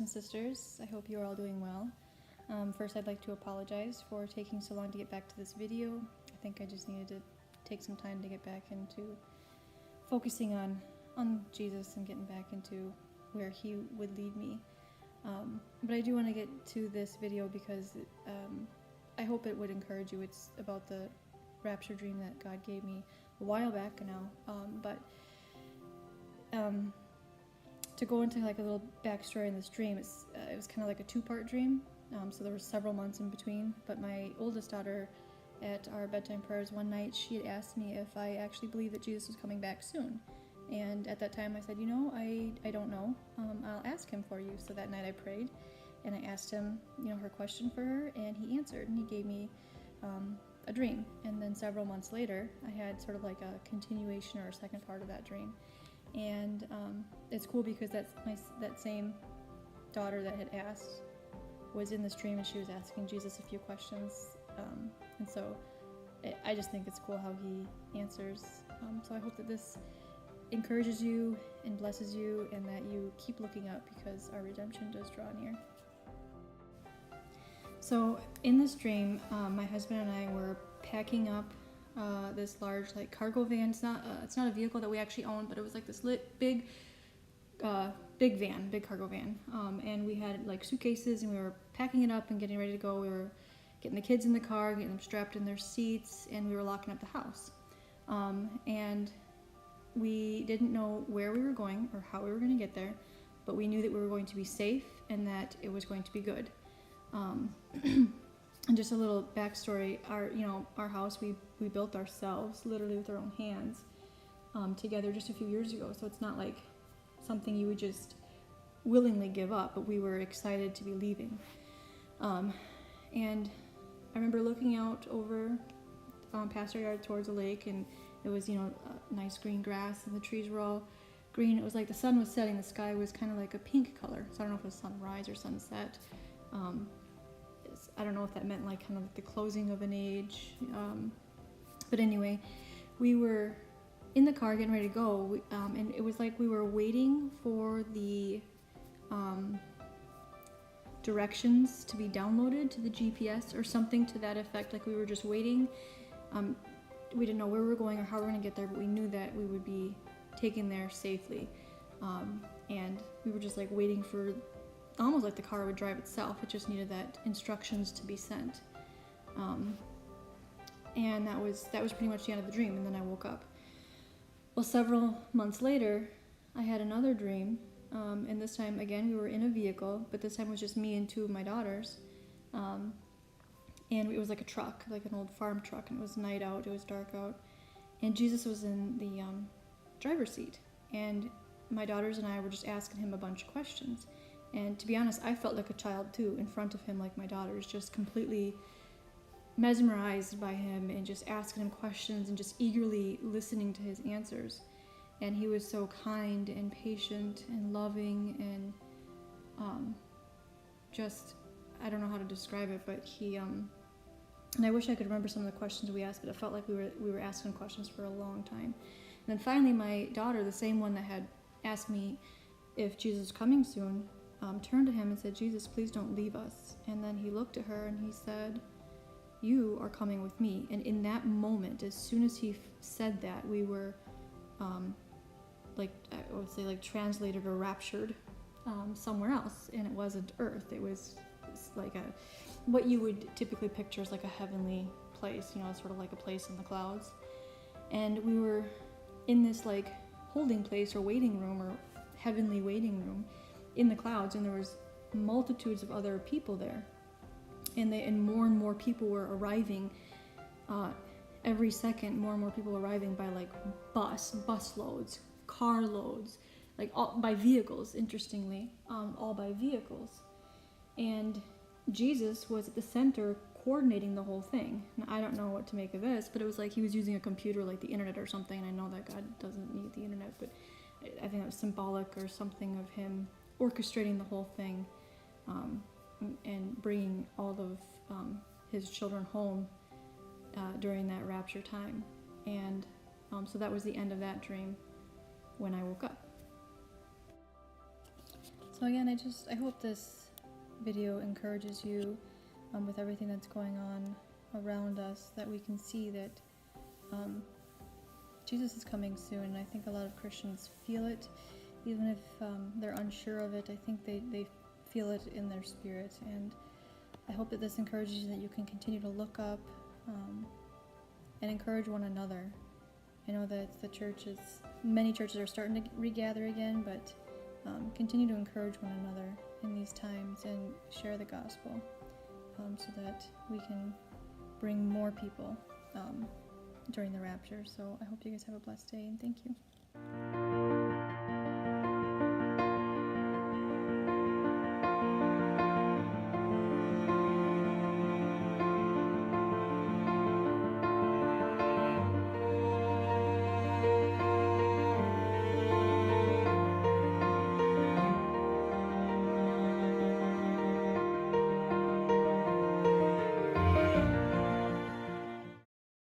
and sisters. I hope you're all doing well. First, I'd like to apologize for taking so long to get back to this video. I think I just needed to take some time to get back into focusing on Jesus and getting back into where He would lead me. But I do want to get to this video because I hope it would encourage you. It's about the Rapture Dream that God gave me a while back now. To go into like a little backstory in this dream, it was kind of like a two-part dream. So there were several months in between. But my oldest daughter, at our bedtime prayers one night, she had asked me if I actually believed that Jesus was coming back soon. And at that time I said, I don't know. I'll ask Him for you. So that night I prayed and I asked Him, her question for her, and He answered, and He gave me a dream. And then several months later, I had sort of like a continuation or a second part of that dream. And it's cool because that same daughter that had asked was in this dream, and she was asking Jesus a few questions. And so I just think it's cool how He answers. So I hope that this encourages you and blesses you, and that you keep looking up because our redemption does draw near. So in this dream, my husband and I were packing up this large cargo van. It's not a vehicle that we actually own, but it was like this big cargo van. And we had suitcases, and we were packing it up and getting ready to go. We were getting the kids in the car, getting them strapped in their seats, and we were locking up the house. And we didn't know where we were going or how we were going to get there, but we knew that we were going to be safe and that it was going to be good. And just a little backstory, our house, we built ourselves, literally with our own hands, together just a few years ago. So it's not like something you would just willingly give up, but we were excited to be leaving. And I remember looking out over past our yard towards the lake, and it was, nice green grass, and the trees were all green. It was like the sun was setting, the sky was kind of like a pink color. So I don't know if it was sunrise or sunset. I don't know if that meant kind of the closing of an age. But anyway, we were in the car getting ready to go, and it was like we were waiting for the directions to be downloaded to the GPS or something to that effect. We were just waiting. We didn't know where we were going or how we were going to get there, but we knew that we would be taken there safely. And we were just waiting for, almost like the car would drive itself. It just needed that instructions to be sent. And that was pretty much the end of the dream. And then I woke up. Well, several months later, I had another dream. And this time, again, we were in a vehicle, but this time it was just me and two of my daughters. And it was like a truck, like an old farm truck, and it was night out, it was dark out. And Jesus was in the driver's seat. And my daughters and I were just asking Him a bunch of questions. And to be honest, I felt like a child too, in front of Him, like my daughters, just completely mesmerized by Him and just asking Him questions and just eagerly listening to His answers. And He was so kind and patient and loving and just, I don't know how to describe it, but He, and I wish I could remember some of the questions we asked, but it felt like we were asking questions for a long time. And then finally my daughter, the same one that had asked me if Jesus was coming soon, turned to Him and said, "Jesus, please don't leave us." And then He looked at her and He said, "You are coming with me." And in that moment, as soon as He said that, we were I would say translated or raptured somewhere else, and it wasn't earth. It was what you would typically picture as a heavenly place, sort of like a place in the clouds. And we were in this holding place or waiting room or heavenly waiting room in the clouds, and there was multitudes of other people there, and more people were arriving every second. More and more people arriving by bus loads, car loads, all by vehicles. Interestingly, all by vehicles. And Jesus was at the center coordinating the whole thing. Now, I don't know what to make of this, but it was like He was using a computer like the internet or something. And I know that God doesn't need the internet, but I think it was symbolic or something of Him orchestrating the whole thing, and bringing all of His children home during that rapture time. And so that was the end of that dream when I woke up. So again, I hope this video encourages you with everything that's going on around us, that we can see that Jesus is coming soon. And I think a lot of Christians feel it, even if they're unsure of it. I think they feel it in their spirit. And I hope that this encourages you, that you can continue to look up and encourage one another. I know that the churches, many churches are starting to regather again, but continue to encourage one another in these times and share the gospel so that we can bring more people during the rapture. So I hope you guys have a blessed day, and thank you.